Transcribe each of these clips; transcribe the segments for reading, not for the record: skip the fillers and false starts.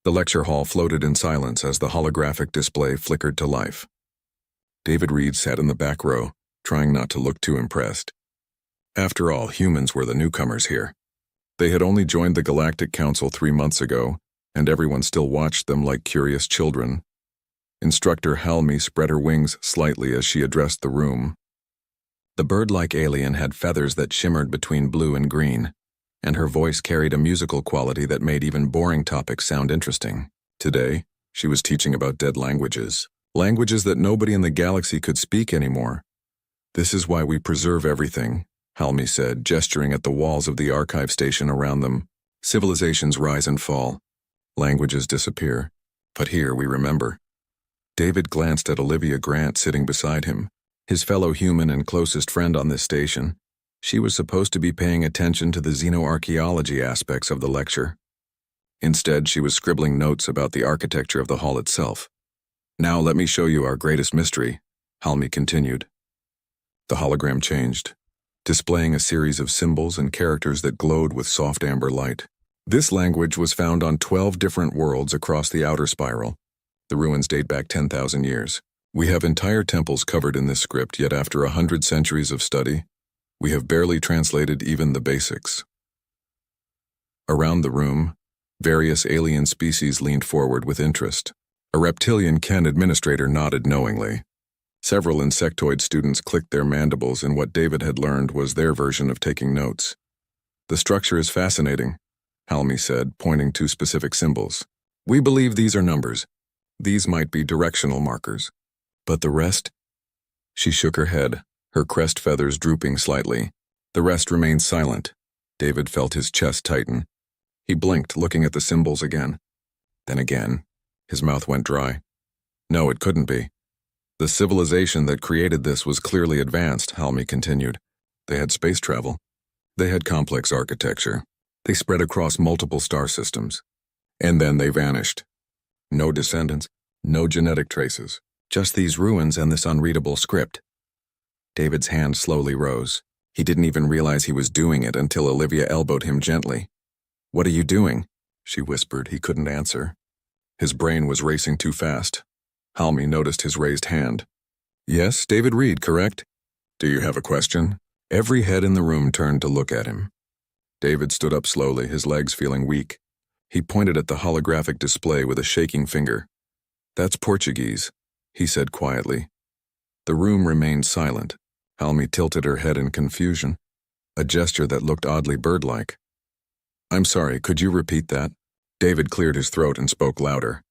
The lecture hall floated in silence as the holographic display flickered to life. David Reed sat in the back row, trying not to look too impressed. After all, humans were the newcomers here. They had only joined the Galactic Council 3 months ago, and everyone still watched them like curious children. Instructor Halmy spread her wings slightly as she addressed the room. The bird-like alien had feathers that shimmered between blue and green, and her voice carried a musical quality that made even boring topics sound interesting. Today, she was teaching about dead languages, languages that nobody in the galaxy could speak anymore. "This is why we preserve everything," Halmy said, gesturing at the walls of the archive station around them. "Civilizations rise and fall. Languages disappear. But here we remember." David glanced at Olivia Grant sitting beside him, his fellow human and closest friend on this station. She was supposed to be paying attention to the xenoarchaeology aspects of the lecture. Instead, she was scribbling notes about the architecture of the hall itself. "Now let me show you our greatest mystery," Halmy continued. The hologram changed, displaying a series of symbols and characters that glowed with soft amber light. This language was found on 12 different worlds across the outer spiral. The ruins date back 10,000 years. We have entire temples covered in this script, yet after 100 centuries of study, we have barely translated even the basics. Around the room, various alien species leaned forward with interest. A reptilian Ken administrator nodded knowingly. Several insectoid students clicked their mandibles in what David had learned was their version of taking notes. "The structure is fascinating," Halmy said, pointing to specific symbols. "We believe these are numbers. These might be directional markers. But the rest?" She shook her head, her crest feathers drooping slightly. The rest remained silent. David felt his chest tighten. He blinked, looking at the symbols again. Then again, his mouth went dry. No, it couldn't be. The civilization that created this was clearly advanced, Halmy continued. They had space travel. They had complex architecture. They spread across multiple star systems. And then they vanished. No descendants, no genetic traces. Just these ruins and this unreadable script. David's hand slowly rose. He didn't even realize he was doing it until Olivia elbowed him gently. "What are you doing?" she whispered. He couldn't answer. His brain was racing too fast. Halmy noticed his raised hand. "Yes, David Reed, correct? Do you have a question?" Every head in the room turned to look at him. David stood up slowly, his legs feeling weak. He pointed at the holographic display with a shaking finger. "That's Portuguese," he said quietly. The room remained silent. Halmy tilted her head in confusion, a gesture that looked oddly bird-like. "I'm sorry, could you repeat that?" David cleared his throat and spoke louder.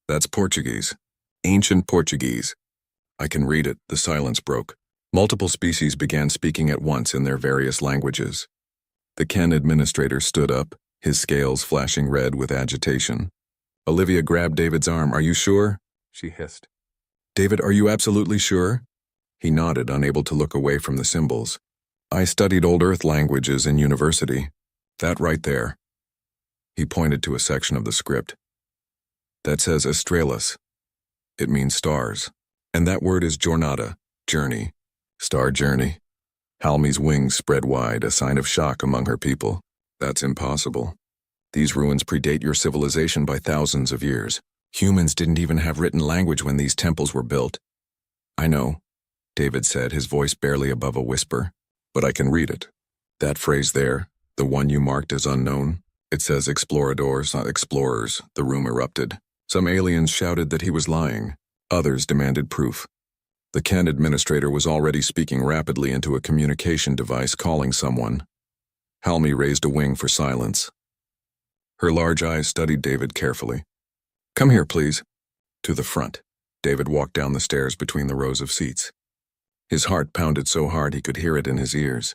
"That's Portuguese. Ancient Portuguese. I can read it." The silence broke. Multiple species began speaking at once in their various languages. The Ken administrator stood up, his scales flashing red with agitation. Olivia grabbed David's arm. "Are you sure?" she hissed. "David, are you absolutely sure?" He nodded, unable to look away from the symbols. "I studied Old Earth languages in university. That right there." He pointed to a section of the script. "That says Estrellas. It means stars. And that word is Jornada, journey. Star journey." Halmy's wings spread wide, a sign of shock among her people. "That's impossible. These ruins predate your civilization by thousands of years. Humans didn't even have written language when these temples were built." "I know," David said, his voice barely above a whisper. "But I can read it. That phrase there, the one you marked as unknown, it says exploradors, not explorers." The room erupted. Some aliens shouted that he was lying. Others demanded proof. The Ken administrator was already speaking rapidly into a communication device, calling someone. Halmy raised a wing for silence. Her large eyes studied David carefully. "Come here, please." To the front. David walked down the stairs between the rows of seats. His heart pounded so hard he could hear it in his ears.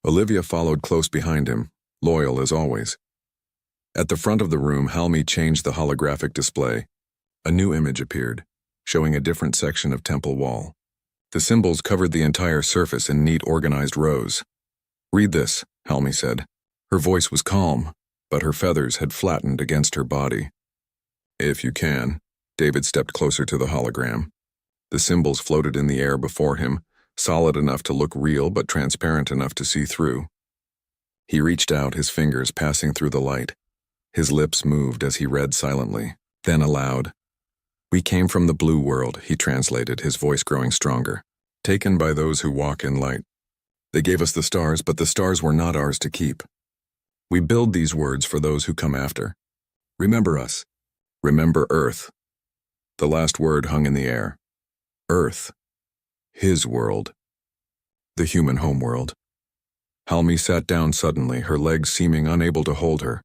Olivia followed close behind him, loyal as always. At the front of the room, Halmy changed the holographic display. A new image appeared, showing a different section of temple wall. The symbols covered the entire surface in neat, organized rows. "Read this," Halmy said. Her voice was calm, but her feathers had flattened against her body. "If you can." David stepped closer to the hologram. The symbols floated in the air before him, solid enough to look real but transparent enough to see through. He reached out, his fingers passing through the light. His lips moved as he read silently, then aloud. "We came from the blue world," he translated, his voice growing stronger. "Taken by those who walk in light. They gave us the stars, but the stars were not ours to keep. We build these words for those who come after. Remember us. Remember Earth." The last word hung in the air. Earth. His world. The human homeworld. Halmy sat down suddenly, her legs seeming unable to hold her.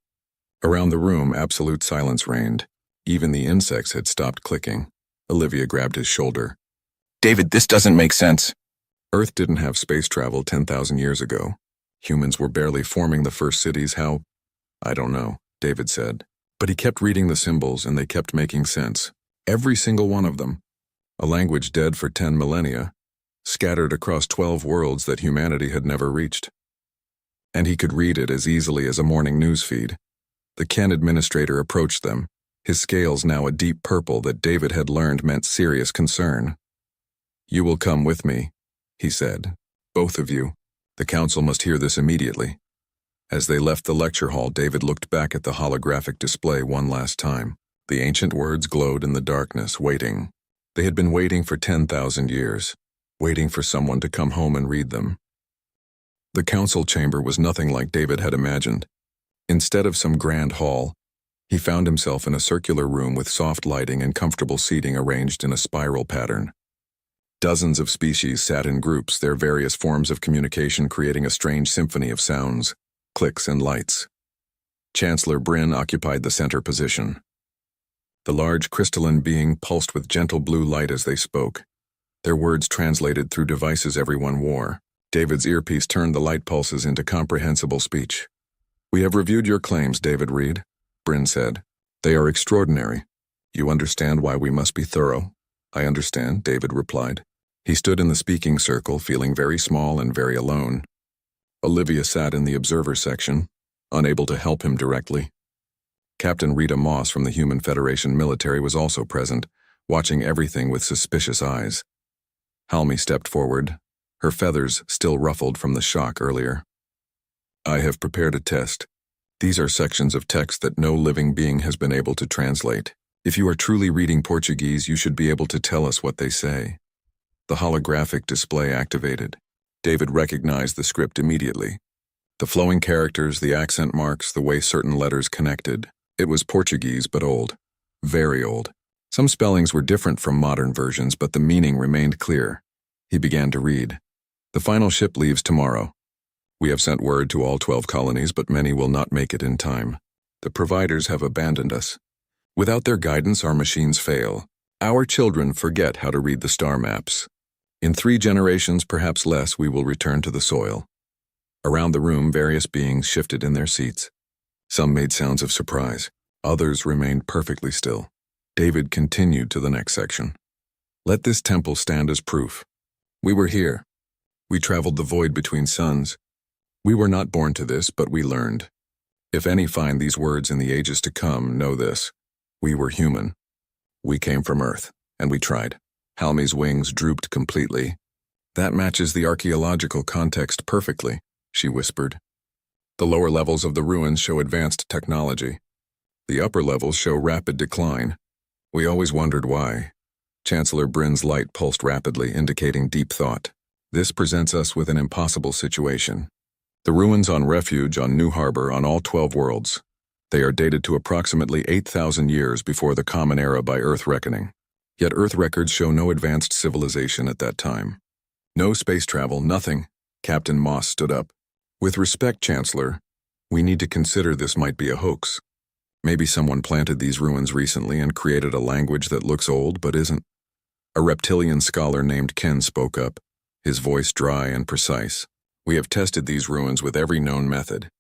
Around the room, absolute silence reigned. Even the insects had stopped clicking. Olivia grabbed his shoulder. "David, this doesn't make sense." Earth didn't have space travel 10,000 years ago. Humans were barely forming the first cities. How? I don't know, David said. But he kept reading the symbols and they kept making sense. Every single one of them. A language dead for 10 millennia, scattered across 12 worlds that humanity had never reached. And he could read it as easily as a morning newsfeed. The Ken administrator approached them, his scales now a deep purple that David had learned meant serious concern. "You will come with me," he said. "Both of you. The council must hear this immediately." As they left the lecture hall, David looked back at the holographic display one last time. The ancient words glowed in the darkness, waiting. They had been waiting for 10,000 years, waiting for someone to come home and read them. The council chamber was nothing like David had imagined. Instead of some grand hall, he found himself in a circular room with soft lighting and comfortable seating arranged in a spiral pattern. Dozens of species sat in groups, their various forms of communication creating a strange symphony of sounds, clicks, and lights. Chancellor Bryn occupied the center position. The large crystalline being pulsed with gentle blue light as they spoke, their words translated through devices everyone wore. David's earpiece turned the light pulses into comprehensible speech. "We have reviewed your claims, David Reed," Bryn said. "They are extraordinary. You understand why we must be thorough?" "I understand," David replied. He stood in the speaking circle, feeling very small and very alone. Olivia sat in the observer section, unable to help him directly. Captain Rita Moss from the Human Federation military was also present, watching everything with suspicious eyes. Halmy stepped forward, her feathers still ruffled from the shock earlier. "I have prepared a test. These are sections of text that no living being has been able to translate. If you are truly reading Portuguese, you should be able to tell us what they say." The holographic display activated. David recognized the script immediately. The flowing characters, the accent marks, the way certain letters connected. It was Portuguese, but old. Very old. Some spellings were different from modern versions, but the meaning remained clear. He began to read. "The final ship leaves tomorrow. We have sent word to all 12 colonies, but many will not make it in time. The providers have abandoned us. Without their guidance, our machines fail. Our children forget how to read the star maps. In 3 generations, perhaps less, we will return to the soil." Around the room, various beings shifted in their seats. Some made sounds of surprise. Others remained perfectly still. David continued to the next section. "Let this temple stand as proof. We were here. We traveled the void between suns. We were not born to this, but we learned. If any find these words in the ages to come, know this. We were human. We came from Earth, and we tried." Halmy's wings drooped completely. "That matches the archaeological context perfectly," she whispered. "The lower levels of the ruins show advanced technology. The upper levels show rapid decline. We always wondered why." Chancellor Bryn's light pulsed rapidly, indicating deep thought. "This presents us with an impossible situation. The ruins on refuge on New Harbor on all 12 worlds. They are dated to approximately 8,000 years before the Common Era by Earth reckoning. Yet Earth records show no advanced civilization at that time. No space travel, nothing." Captain Moss stood up. "With respect, Chancellor, we need to consider this might be a hoax. Maybe someone planted these ruins recently and created a language that looks old but isn't." A reptilian scholar named Ken spoke up, his voice dry and precise. "We have tested these ruins with every known method.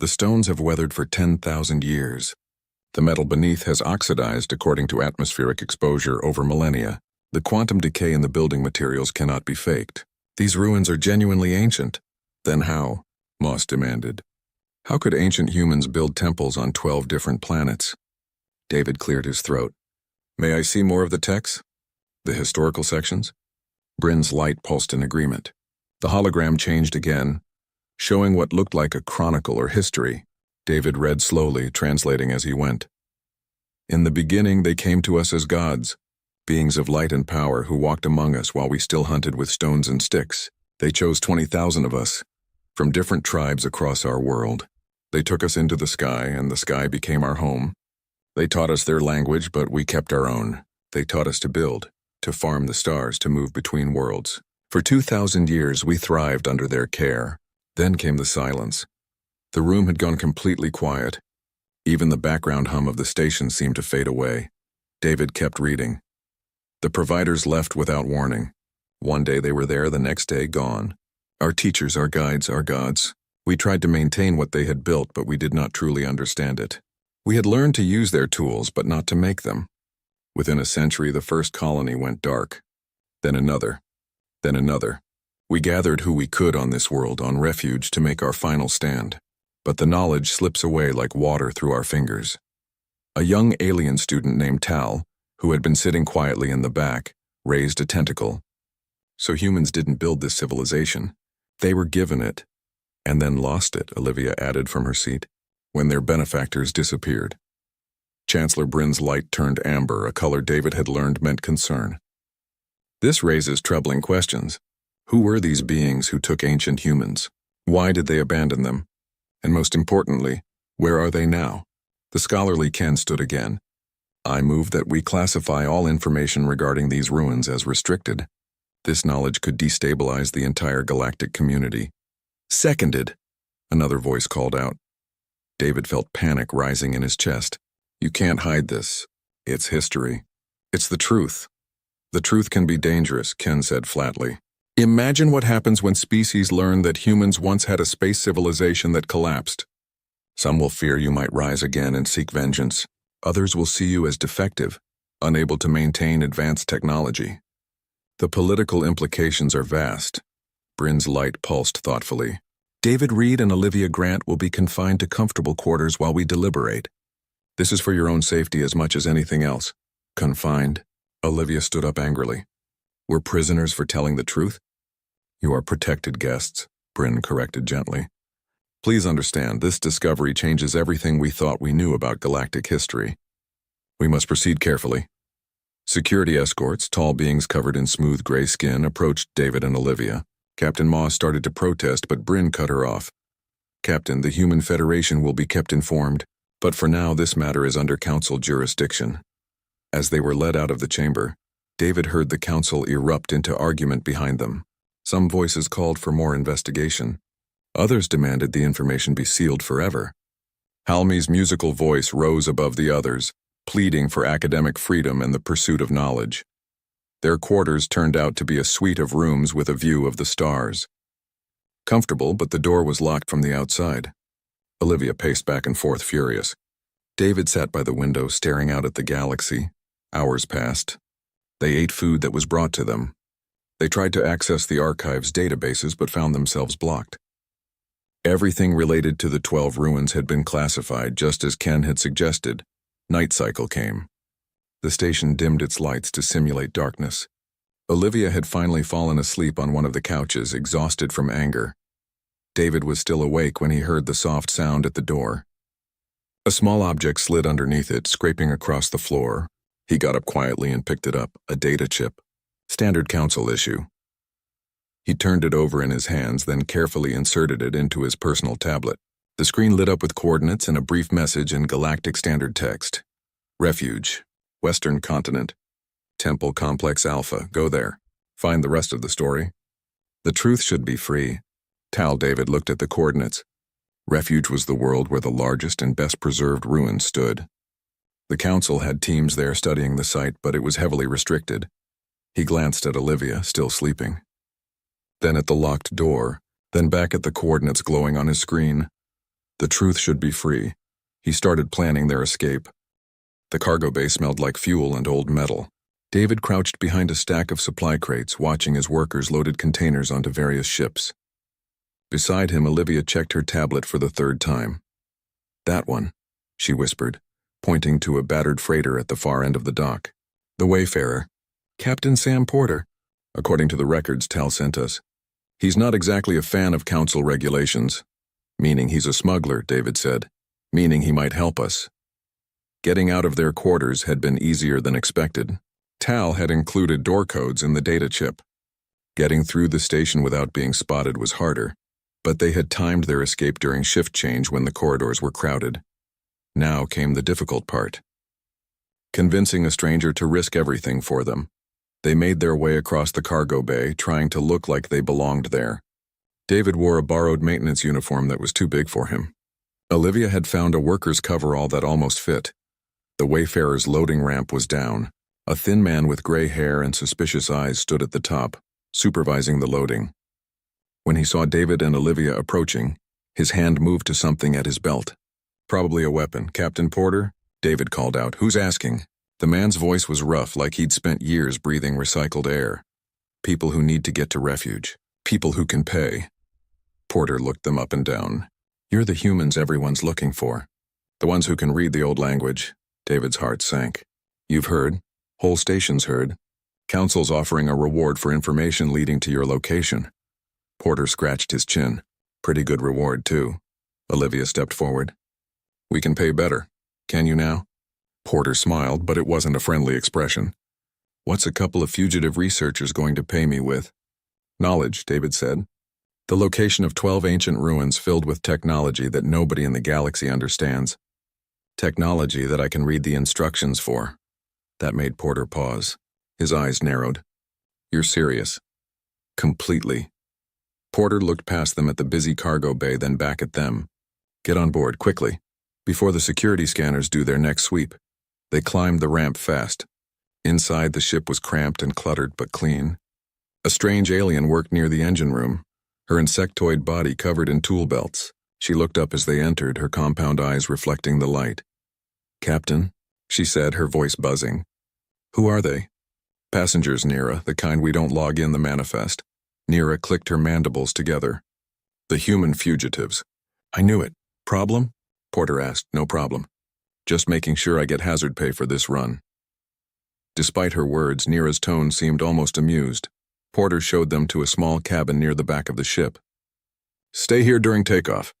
The stones have weathered for 10,000 years. The metal beneath has oxidized according to atmospheric exposure over millennia. The quantum decay in the building materials cannot be faked. These ruins are genuinely ancient." "Then how?" Moss demanded. "How could ancient humans build temples on 12 different planets?" David cleared his throat. "May I see more of the text? The historical sections?" Bryn's light pulsed in agreement. The hologram changed again, showing what looked like a chronicle or history. David read slowly, translating as he went. In the beginning they came to us as gods, beings of light and power who walked among us while we still hunted with stones and sticks. They chose 20,000 of us, from different tribes across our world. They took us into the sky, and the sky became our home. They taught us their language, but we kept our own. They taught us to build, to farm the stars, to move between worlds. For 2,000 years we thrived under their care. Then came the silence. The room had gone completely quiet. Even the background hum of the station seemed to fade away. David kept reading. The providers left without warning. One day they were there, the next day gone. Our teachers, our guides, our gods. We tried to maintain what they had built, but we did not truly understand it. We had learned to use their tools, but not to make them. Within a century, the first colony went dark. Then another. Then another. We gathered who we could on this world, on refuge, to make our final stand. But the knowledge slips away like water through our fingers. A young alien student named Tal, who had been sitting quietly in the back, raised a tentacle. So humans didn't build this civilization. They were given it. And then lost it, Olivia added from her seat, when their benefactors disappeared. Chancellor Bryn's light turned amber, a color David had learned meant concern. This raises troubling questions. Who were these beings who took ancient humans? Why did they abandon them? And most importantly, where are they now? The scholarly Ken stood again. I move that we classify all information regarding these ruins as restricted. This knowledge could destabilize the entire galactic community. Seconded, another voice called out. David felt panic rising in his chest. You can't hide this. It's history. It's the truth. The truth can be dangerous, Ken said flatly. Imagine what happens when species learn that humans once had a space civilization that collapsed. Some will fear you might rise again and seek vengeance. Others will see you as defective, unable to maintain advanced technology. The political implications are vast. Bryn's light pulsed thoughtfully. David Reed and Olivia Grant will be confined to comfortable quarters while we deliberate. This is for your own safety as much as anything else. Confined? Olivia stood up angrily. We're prisoners for telling the truth? You are protected guests, Bryn corrected gently. Please understand, this discovery changes everything we thought we knew about galactic history. We must proceed carefully. Security escorts, tall beings covered in smooth gray skin, approached David and Olivia. Captain Moss started to protest, but Bryn cut her off. Captain, the Human Federation will be kept informed, but for now this matter is under council jurisdiction. As they were led out of the chamber, David heard the council erupt into argument behind them. Some voices called for more investigation. Others demanded the information be sealed forever. Halmi's musical voice rose above the others, pleading for academic freedom and the pursuit of knowledge. Their quarters turned out to be a suite of rooms with a view of the stars. Comfortable, but the door was locked from the outside. Olivia paced back and forth, furious. David sat by the window, staring out at the galaxy. Hours passed. They ate food that was brought to them. They tried to access the archive's databases, but found themselves blocked. Everything related to the 12 ruins had been classified, just as Ken had suggested. Night cycle came. The station dimmed its lights to simulate darkness. Olivia had finally fallen asleep on one of the couches, exhausted from anger. David was still awake when he heard the soft sound at the door. A small object slid underneath it, scraping across the floor. He got up quietly and picked it up, a data chip. Standard council issue. He turned it over in his hands, then carefully inserted it into his personal tablet. The screen lit up with coordinates and a brief message in galactic standard text. Refuge. Western continent. Temple Complex Alpha. Go there. Find the rest of the story. The truth should be free. Tal David looked at the coordinates. Refuge was the world where the largest and best preserved ruins stood. The council had teams there studying the site, but it was heavily restricted. He glanced at Olivia, still sleeping. Then at the locked door, then back at the coordinates glowing on his screen. The truth should be free. He started planning their escape. The cargo bay smelled like fuel and old metal. David crouched behind a stack of supply crates, watching as workers loaded containers onto various ships. Beside him, Olivia checked her tablet for the third time. That one, she whispered, pointing to a battered freighter at the far end of the dock. The Wayfarer. Captain Sam Porter, according to the records Tal sent us. He's not exactly a fan of council regulations. Meaning he's a smuggler, David said. meaning he might help us. Getting out of their quarters had been easier than expected. Tal had included door codes in the data chip. Getting through the station without being spotted was harder, but they had timed their escape during shift change when the corridors were crowded. Now came the difficult part. Convincing a stranger to risk everything for them. They made their way across the cargo bay, trying to look like they belonged there. David wore a borrowed maintenance uniform that was too big for him. Olivia had found a worker's coverall that almost fit. The Wayfarer's loading ramp was down. A thin man with gray hair and suspicious eyes stood at the top, supervising the loading. When he saw David and Olivia approaching, his hand moved to something at his belt. "Probably a weapon. Captain Porter?" David called out. "Who's asking?" The man's voice was rough, like he'd spent years breathing recycled air. "People who need to get to refuge. People who can pay." Porter looked them up and down. "You're the humans everyone's looking for. The ones who can read the old language." David's heart sank. "You've heard. Whole station's heard. Council's offering a reward for information leading to your location." Porter scratched his chin. "Pretty good reward, too." Olivia stepped forward. "We can pay better. Can you now?" Porter smiled, but it wasn't a friendly expression. "What's a couple of fugitive researchers going to pay me with?" "Knowledge," David said. "The location of 12 ancient ruins filled with technology that nobody in the galaxy understands. Technology that I can read the instructions for." That made Porter pause. His eyes narrowed. "You're serious?" "Completely." Porter looked past them at the busy cargo bay, then back at them. "Get on board, quickly, before the security scanners do their next sweep." They climbed the ramp fast. Inside, the ship was cramped and cluttered, but clean. A strange alien worked near the engine room, her insectoid body covered in tool belts. She looked up as they entered, her compound eyes reflecting the light. "Captain," she said, her voice buzzing. "Who are they?" "Passengers, Nira, the kind we don't log in the manifest." Nira clicked her mandibles together. "The human fugitives." "I knew it. Problem?" Porter asked. "No problem. Just making sure I get hazard pay for this run." Despite her words, Nira's tone seemed almost amused. Porter showed them to a small cabin near the back of the ship. "Stay here during takeoff.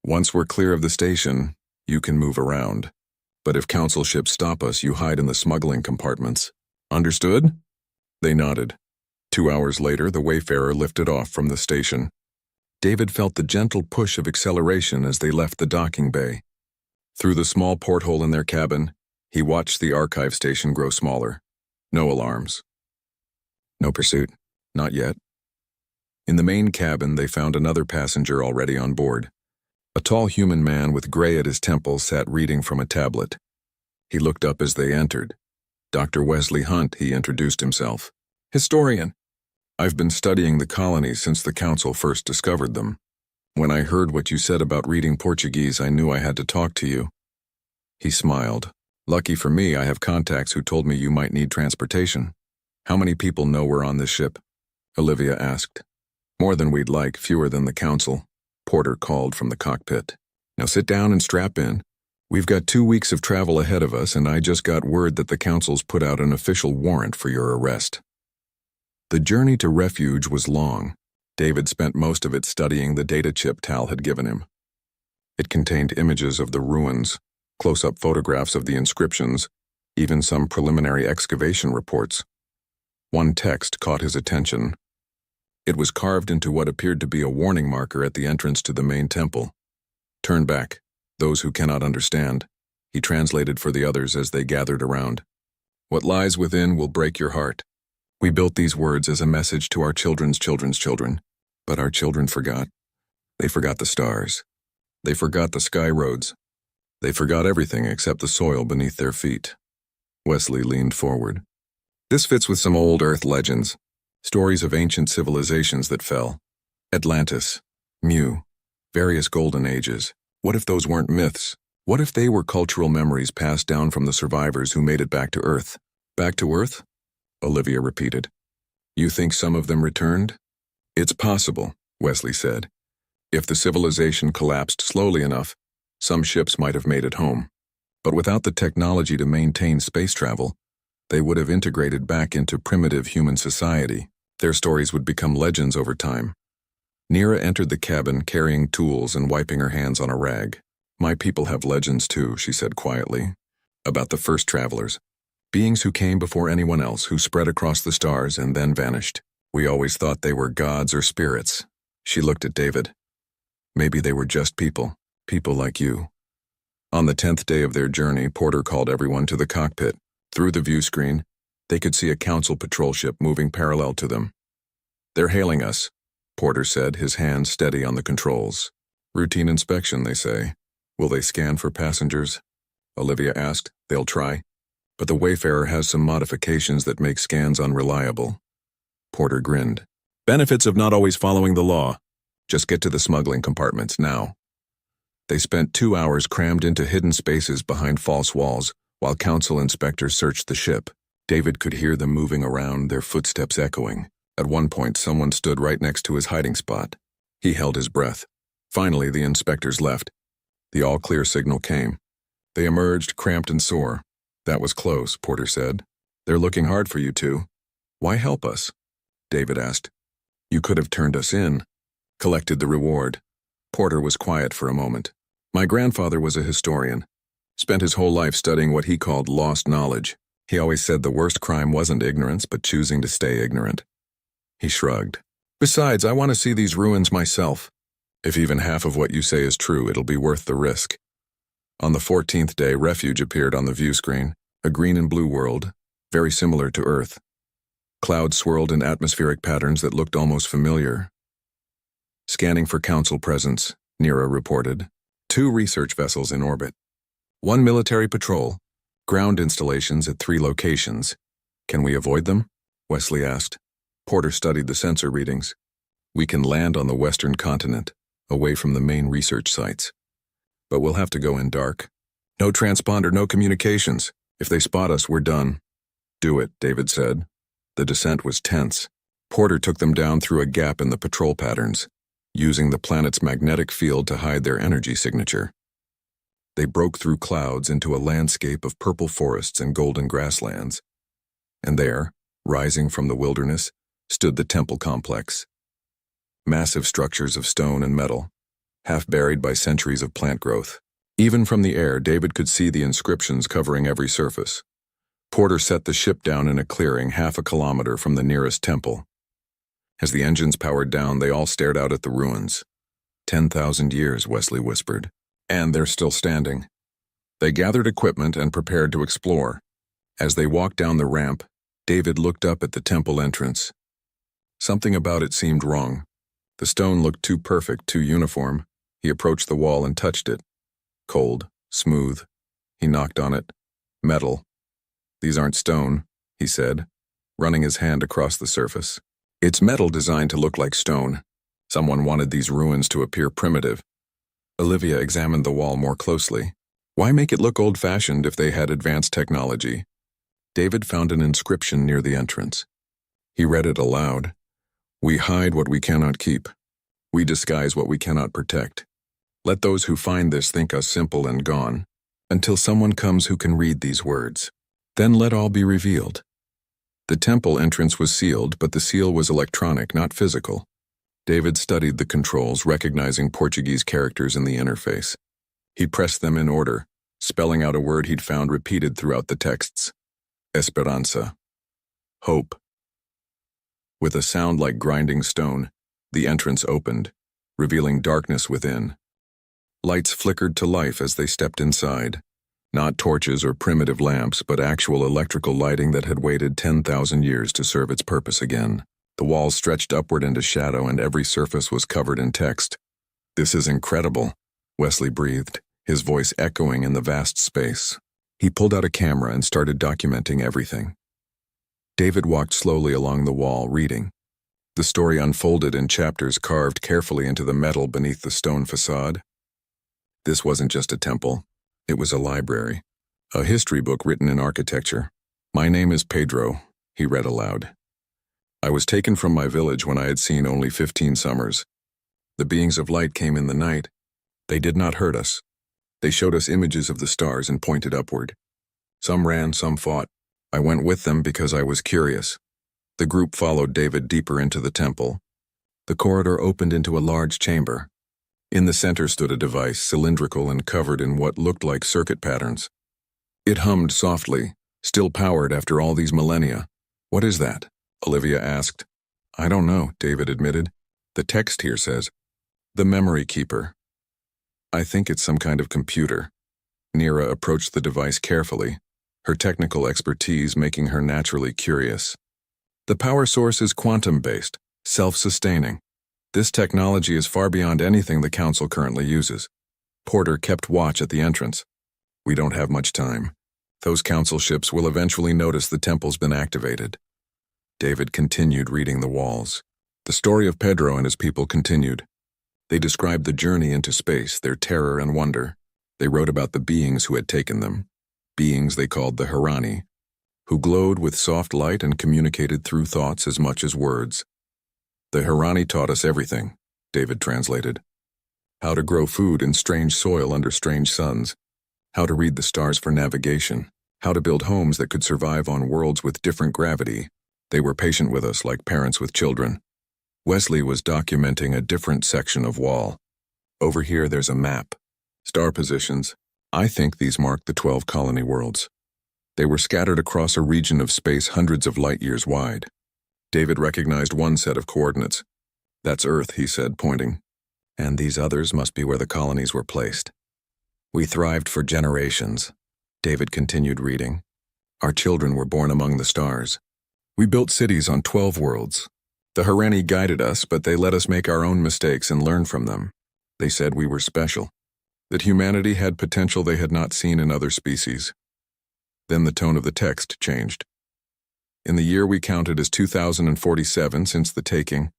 Once we're clear of the station, you can move around. But if Council ships stop us, you hide in the smuggling compartments. Understood?" They nodded. 2 hours later, the Wayfarer lifted off from the station. David felt the gentle push of acceleration as they left the docking bay. Through the small porthole in their cabin, he watched the archive station grow smaller. No alarms. No pursuit. Not yet. In the main cabin, they found another passenger already on board. A tall human man with gray at his temples sat reading from a tablet. He looked up as they entered. "Dr. Wesley Hunt," he introduced himself. "Historian. I've been studying the colonies since the Council first discovered them. When I heard what you said about reading Portuguese, I knew I had to talk to you." He smiled. "Lucky for me, I have contacts who told me you might need transportation." "How many people know we're on this ship?" Olivia asked. "More than we'd like, fewer than the Council," Porter called from the cockpit. "Now sit down and strap in. We've got 2 weeks of travel ahead of us, and I just got word that the Council's put out an official warrant for your arrest." The journey to refuge was long. David spent most of it studying the data chip Tal had given him. It contained images of the ruins, close-up photographs of the inscriptions, even some preliminary excavation reports. One text caught his attention. It was carved into what appeared to be a warning marker at the entrance to the main temple. "Turn back, those who cannot understand," he translated for the others as they gathered around. "What lies within will break your heart." We built these words as a message to our children's children's children, but our children forgot. They forgot the stars. They forgot the sky roads. They forgot everything except the soil beneath their feet. Wesley leaned forward. "This fits with some old Earth legends, stories of ancient civilizations that fell. Atlantis, Mu, various golden ages. What if those weren't myths? What if they were cultural memories passed down from the survivors who made it back to Earth?" "Back to Earth?" Olivia repeated. "You think some of them returned?" "It's possible," Wesley said. "If the civilization collapsed slowly enough, some ships might have made it home. But without the technology to maintain space travel, they would have integrated back into primitive human society. Their stories would become legends over time." Nira entered the cabin carrying tools and wiping her hands on a rag. My people have legends too, she said quietly, about the first travelers. Beings who came before anyone else, who spread across the stars and then vanished. We always thought they were gods or spirits. She looked at David. Maybe they were just people like you. On the 10th day of their journey, Porter called everyone to the cockpit. Through the view screen, they could see a council patrol ship moving parallel to them. They're hailing us, Porter said, his hand steady on the controls. Routine inspection, they say. Will they scan for passengers? Olivia asked. They'll try. But the Wayfarer has some modifications that make scans unreliable. Porter grinned. Benefits of not always following the law. Just get to the smuggling compartments now. They spent 2 hours crammed into hidden spaces behind false walls while council inspectors searched the ship. David could hear them moving around, their footsteps echoing. At one point, someone stood right next to his hiding spot. He held his breath. Finally, the inspectors left. The all-clear signal came. They emerged, cramped and sore. That was close, Porter said. They're looking hard for you two. Why help us? David asked. You could have turned us in. Collected the reward. Porter was quiet for a moment. My grandfather was a historian. Spent his whole life studying what he called lost knowledge. He always said the worst crime wasn't ignorance, but choosing to stay ignorant. He shrugged. Besides, I want to see these ruins myself. If even half of what you say is true, it'll be worth the risk. On the 14th day, refuge appeared on the view screen, a green and blue world, very similar to Earth. Clouds swirled in atmospheric patterns that looked almost familiar. Scanning for council presence, Nira reported. 2 research vessels in orbit. 1 military patrol. Ground installations at 3 locations. Can we avoid them? Wesley asked. Porter studied the sensor readings. We can land on the western continent, away from the main research sites. But we'll have to go in dark. No transponder, no communications. If they spot us, we're done. Do it, David said. The descent was tense. Porter took them down through a gap in the patrol patterns, using the planet's magnetic field to hide their energy signature. They broke through clouds into a landscape of purple forests and golden grasslands. And there, rising from the wilderness, stood the temple complex. Massive structures of stone and metal, half buried by centuries of plant growth. Even from the air, David could see the inscriptions covering every surface. Porter set the ship down in a clearing half a kilometer from the nearest temple. As the engines powered down, they all stared out at the ruins. 10,000 years, Wesley whispered. And they're still standing. They gathered equipment and prepared to explore. As they walked down the ramp, David looked up at the temple entrance. Something about it seemed wrong. The stone looked too perfect, too uniform. He approached the wall and touched it. Cold, smooth. He knocked on it. Metal. These aren't stone, he said, running his hand across the surface. It's metal designed to look like stone. Someone wanted these ruins to appear primitive. Olivia examined the wall more closely. Why make it look old-fashioned if they had advanced technology? David found an inscription near the entrance. He read it aloud. We hide what we cannot keep. We disguise what we cannot protect. Let those who find this think us simple and gone, until someone comes who can read these words. Then let all be revealed. The temple entrance was sealed, but the seal was electronic, not physical. David studied the controls, recognizing Portuguese characters in the interface. He pressed them in order, spelling out a word he'd found repeated throughout the texts. Esperança. Hope. With a sound like grinding stone, the entrance opened, revealing darkness within. Lights flickered to life as they stepped inside. Not torches or primitive lamps, but actual electrical lighting that had waited 10,000 years to serve its purpose again. The walls stretched upward into shadow and every surface was covered in text. This is incredible, Wesley breathed, his voice echoing in the vast space. He pulled out a camera and started documenting everything. David walked slowly along the wall, reading. The story unfolded in chapters carved carefully into the metal beneath the stone facade. This wasn't just a temple. It was a library, a history book written in architecture. My name is Pedro, he read aloud. I was taken from my village when I had seen only 15 summers. The beings of light came in the night. They did not hurt us. They showed us images of the stars and pointed upward. Some ran, some fought. I went with them because I was curious. The group followed David deeper into the temple. The corridor opened into a large chamber. In the center stood a device, cylindrical and covered in what looked like circuit patterns. It hummed softly, still powered after all these millennia. "What is that?" Olivia asked. "I don't know," David admitted. "The text here says, 'The Memory Keeper.' I think it's some kind of computer." Neera approached the device carefully, her technical expertise making her naturally curious. "The power source is quantum-based, self-sustaining. This technology is far beyond anything the Council currently uses." Porter kept watch at the entrance. "We don't have much time. Those Council ships will eventually notice the temple's been activated." David continued reading the walls. The story of Pedro and his people continued. They described the journey into space, their terror and wonder. They wrote about the beings who had taken them, beings they called the Harani, who glowed with soft light and communicated through thoughts as much as words. "The Harani taught us everything," David translated. "How to grow food in strange soil under strange suns, how to read the stars for navigation, how to build homes that could survive on worlds with different gravity. They were patient with us like parents with children." Wesley was documenting a different section of wall. "Over here there's a map. Star positions. I think these mark the 12 colony worlds. They were scattered across a region of space hundreds of light years wide." David recognized one set of coordinates. "That's Earth," he said, pointing. "And these others must be where the colonies were placed." "We thrived for generations," David continued reading. "Our children were born among the stars. We built cities on 12 worlds. The Harani guided us, but they let us make our own mistakes and learn from them. They said we were special, that humanity had potential they had not seen in other species." Then the tone of the text changed. "In the year we counted as 2047 since the taking,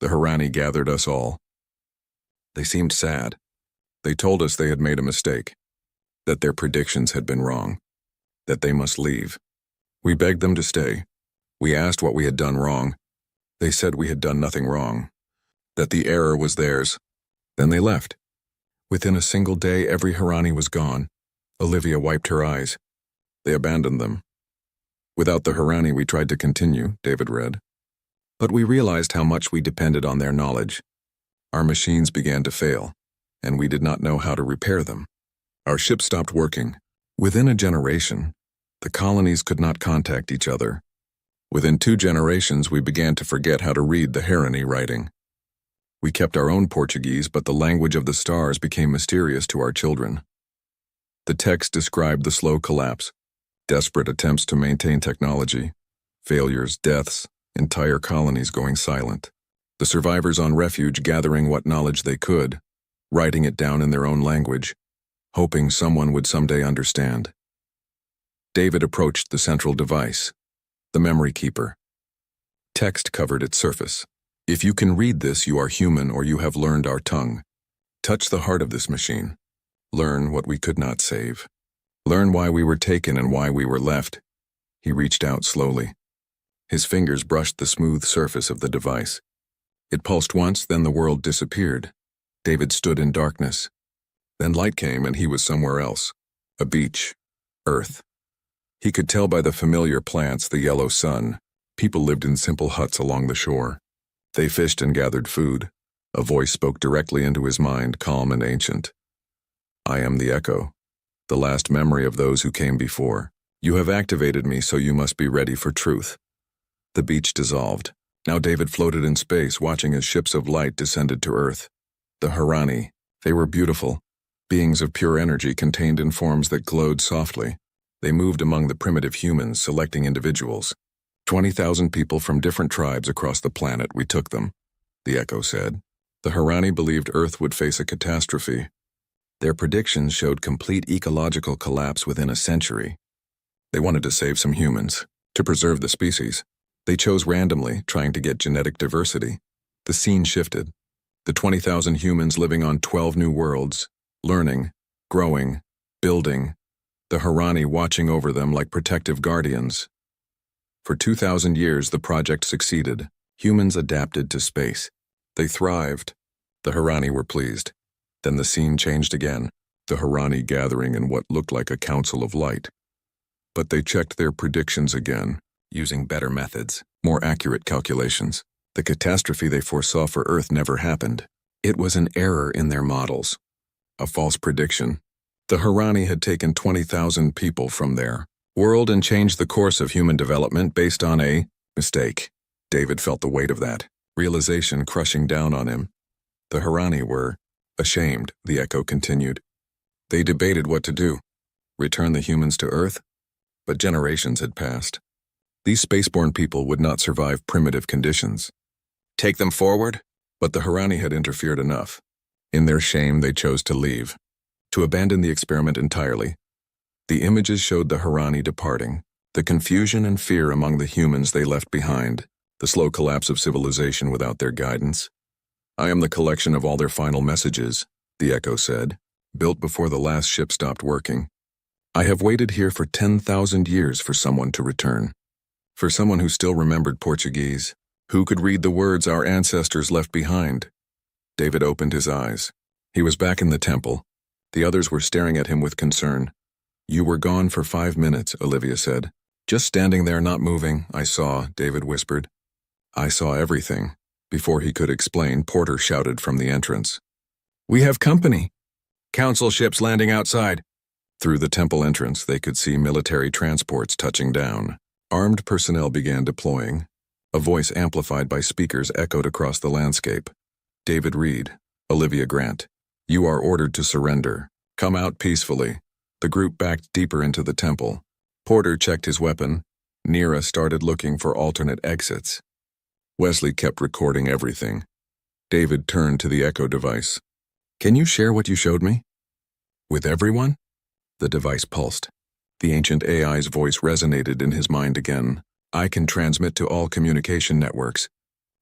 the Harani gathered us all. They seemed sad. They told us they had made a mistake, that their predictions had been wrong, that they must leave. We begged them to stay. We asked what we had done wrong. They said we had done nothing wrong, that the error was theirs. Then they left. Within a single day, every Harani was gone." Olivia wiped her eyes. "They abandoned them. Without the Harani, we tried to continue," David read. "But we realized how much we depended on their knowledge. Our machines began to fail, and we did not know how to repair them. Our ship stopped working. Within a generation, the colonies could not contact each other. Within 2 generations, we began to forget how to read the Harani writing. We kept our own Portuguese, but the language of the stars became mysterious to our children." The text described the slow collapse, desperate attempts to maintain technology, failures, deaths, entire colonies going silent. The survivors on refuge gathering what knowledge they could, writing it down in their own language, hoping someone would someday understand. David approached the central device, the Memory Keeper. Text covered its surface. "If you can read this, you are human or you have learned our tongue. Touch the heart of this machine. Learn what we could not save. Learn why we were taken and why we were left." He reached out slowly. His fingers brushed the smooth surface of the device. It pulsed once, then the world disappeared. David stood in darkness. Then light came and he was somewhere else. A beach. Earth. He could tell by the familiar plants, the yellow sun. People lived in simple huts along the shore. They fished and gathered food. A voice spoke directly into his mind, calm and ancient. "I am the Echo, the last memory of those who came before. You have activated me, so you must be ready for truth." The beach dissolved. Now David floated in space, watching as ships of light descended to Earth. The Harani. They were beautiful, beings of pure energy contained in forms that glowed softly. They moved among the primitive humans, selecting individuals. 20,000 people from different tribes across the planet, we took them, the Echo said. The Harani believed Earth would face a catastrophe. Their predictions showed complete ecological collapse within a century. They wanted to save some humans, to preserve the species. They chose randomly, trying to get genetic diversity. The scene shifted. The 20,000 humans living on 12 new worlds, learning, growing, building, the Harani watching over them like protective guardians. For 2,000 years, the project succeeded. Humans adapted to space. They thrived. The Harani were pleased. Then the scene changed again, the Harani gathering in what looked like a council of light. But they checked their predictions again, using better methods, more accurate calculations. The catastrophe they foresaw for Earth never happened. It was an error in their models, a false prediction. The Harani had taken 20,000 people from their world and changed the course of human development based on a mistake. David felt the weight of that realization crushing down on him. The Harani were ashamed, the Echo continued. They debated what to do. Return the humans to Earth? But generations had passed. These spaceborne people would not survive primitive conditions. Take them forward? But the Harani had interfered enough. In their shame, they chose to leave, to abandon the experiment entirely. The images showed the Harani departing, the confusion and fear among the humans they left behind, the slow collapse of civilization without their guidance. I am the collection of all their final messages, the Echo said, built before the last ship stopped working. I have waited here for 10,000 years for someone to return. For someone who still remembered Portuguese, who could read the words our ancestors left behind. David opened his eyes. He was back in the temple. The others were staring at him with concern. You were gone for 5 minutes, Olivia said. Just standing there not moving, I saw, David whispered. I saw everything. Before he could explain, Porter shouted from the entrance. We have company. Council ships landing outside. Through the temple entrance, they could see military transports touching down. Armed personnel began deploying. A voice amplified by speakers echoed across the landscape. David Reed, Olivia Grant, you are ordered to surrender. Come out peacefully. The group backed deeper into the temple. Porter checked his weapon. Neera started looking for alternate exits. Wesley kept recording everything. David turned to the Echo device. Can you share what you showed me? With everyone? The device pulsed. The ancient AI's voice resonated in his mind again. I can transmit to all communication networks.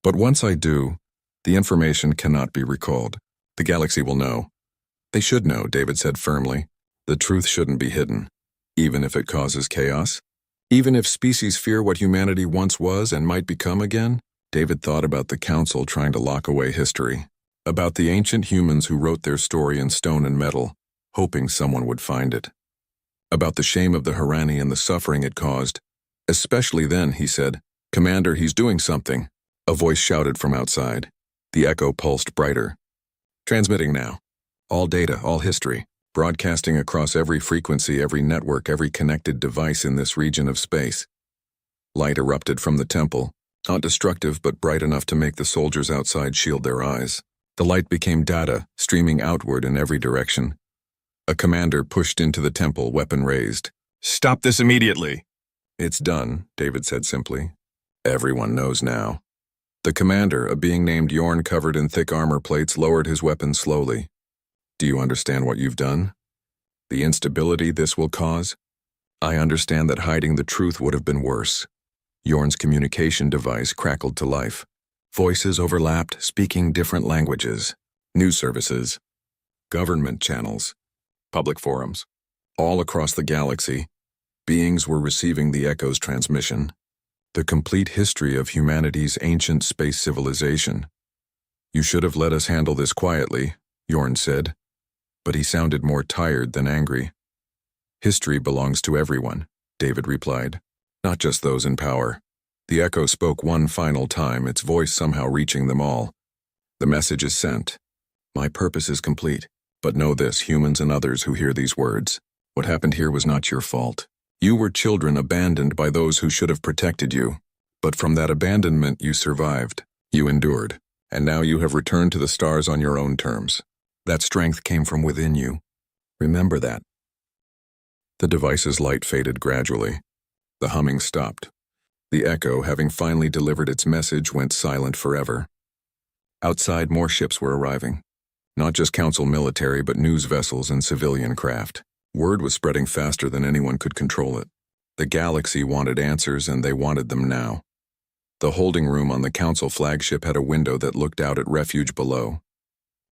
But once I do, the information cannot be recalled. The galaxy will know. They should know, David said firmly. The truth shouldn't be hidden, even if it causes chaos. Even if species fear what humanity once was and might become again. David thought about the council trying to lock away history, about the ancient humans who wrote their story in stone and metal, hoping someone would find it. About the shame of the Harani and the suffering it caused. Especially then, he said, Commander, he's doing something. A voice shouted from outside. The Echo pulsed brighter. Transmitting now. All data, all history, broadcasting across every frequency, every network, every connected device in this region of space. Light erupted from the temple, not destructive but bright enough to make the soldiers outside shield their eyes. The light became data, streaming outward in every direction. A commander pushed into the temple, weapon raised. Stop this immediately! It's done, David said simply. Everyone knows now. The commander, a being named Yorn covered in thick armor plates, lowered his weapon slowly. Do you understand what you've done? The instability this will cause? I understand that hiding the truth would have been worse. Yorn's communication device crackled to life. Voices overlapped, speaking different languages. News services. Government channels. Public forums. All across the galaxy, beings were receiving the Echo's transmission. The complete history of humanity's ancient space civilization. You should have let us handle this quietly, Yorn said. But he sounded more tired than angry. History belongs to everyone, David replied. Not just those in power. The Echo spoke one final time, its voice somehow reaching them all. The message is sent. My purpose is complete. But know this, humans and others who hear these words. What happened here was not your fault. You were children abandoned by those who should have protected you. But from that abandonment you survived. You endured. And now you have returned to the stars on your own terms. That strength came from within you. Remember that. The device's light faded gradually. The humming stopped. The Echo, having finally delivered its message, went silent forever. Outside, more ships were arriving. Not just council military, but news vessels and civilian craft. Word was spreading faster than anyone could control it. The galaxy wanted answers, and they wanted them now. The holding room on the council flagship had a window that looked out at refuge below.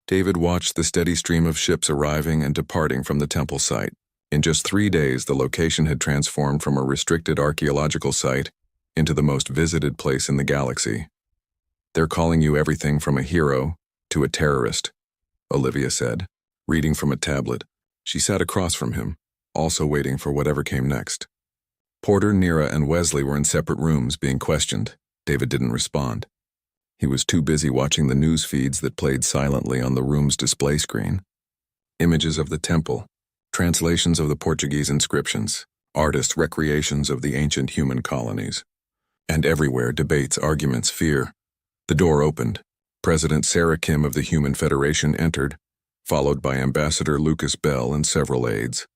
David watched the steady stream of ships arriving and departing from the temple site. In just 3 days, the location had transformed from a restricted archaeological site into the most visited place in the galaxy. They're calling you everything from a hero to a terrorist, Olivia said, reading from a tablet. She sat across from him, also waiting for whatever came next. Porter, Neera, and Wesley were in separate rooms being questioned. David didn't respond. He was too busy watching the news feeds that played silently on the room's display screen. Images of the temple, translations of the Portuguese inscriptions, artists' recreations of the ancient human colonies. And everywhere, debates, arguments, fear. The door opened. President Sarah Kim of the Human Federation entered, followed by Ambassador Lucas Bell and several aides.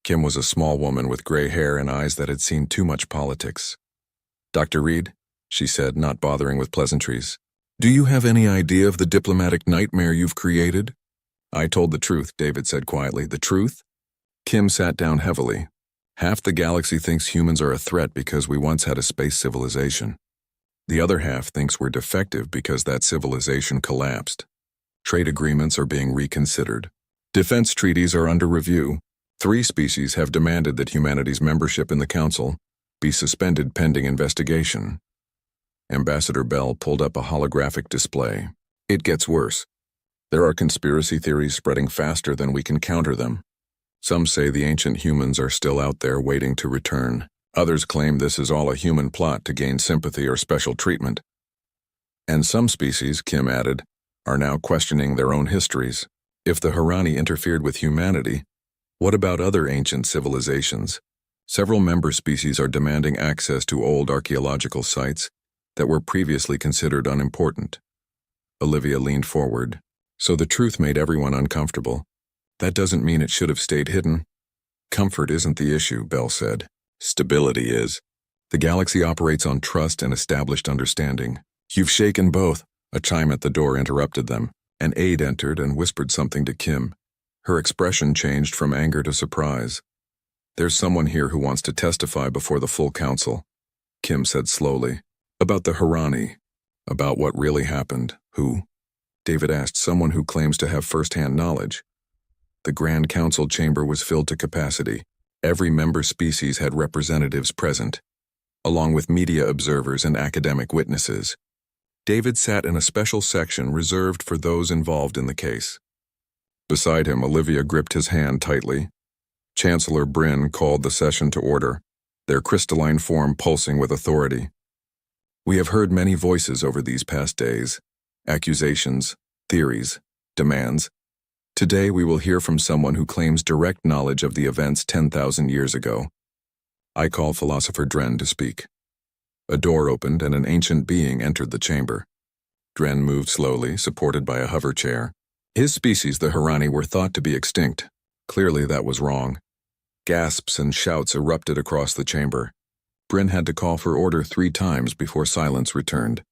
Kim was a small woman with gray hair and eyes that had seen too much politics. "Dr. Reed," she said, not bothering with pleasantries, "do you have any idea of the diplomatic nightmare you've created?" "I told the truth," David said quietly. "The truth?" Kim sat down heavily. "Half the galaxy thinks humans are a threat because we once had a space civilization. The other half thinks we're defective because that civilization collapsed. Trade agreements are being reconsidered. Defense treaties are under review. 3 species have demanded that humanity's membership in the Council be suspended pending investigation." Ambassador Bell pulled up a holographic display. "It gets worse. There are conspiracy theories spreading faster than we can counter them. Some say the ancient humans are still out there waiting to return. Others claim this is all a human plot to gain sympathy or special treatment. And some species," Kim added, "are now questioning their own histories. If the Harani interfered with humanity, what about other ancient civilizations? Several member species are demanding access to old archaeological sites that were previously considered unimportant." Olivia leaned forward. "So the truth made everyone uncomfortable. That doesn't mean it should have stayed hidden." "Comfort isn't the issue," Bell said. "Stability is. The galaxy operates on trust and established understanding." "You've shaken both." A chime at the door interrupted them. An aide entered and whispered something to Kim. Her expression changed from anger to surprise. "There's someone here who wants to testify before the full council," Kim said slowly. "About the Harani. About what really happened." "Who?" David asked. "Someone who claims to have first-hand knowledge." The Grand Council chamber was filled to capacity. Every member species had representatives present, along with media observers and academic witnesses. David sat in a special section reserved for those involved in the case. Beside him, Olivia gripped his hand tightly. Chancellor Bryn called the session to order, their crystalline form pulsing with authority. "We have heard many voices over these past days. Accusations, theories, demands. Today we will hear from someone who claims direct knowledge of the events 10,000 years ago. I call Philosopher Dren to speak." A door opened and an ancient being entered the chamber. Dren moved slowly, supported by a hover chair. His species, the Harani, were thought to be extinct. Clearly that was wrong. Gasps and shouts erupted across the chamber. Bryn had to call for order 3 times before silence returned.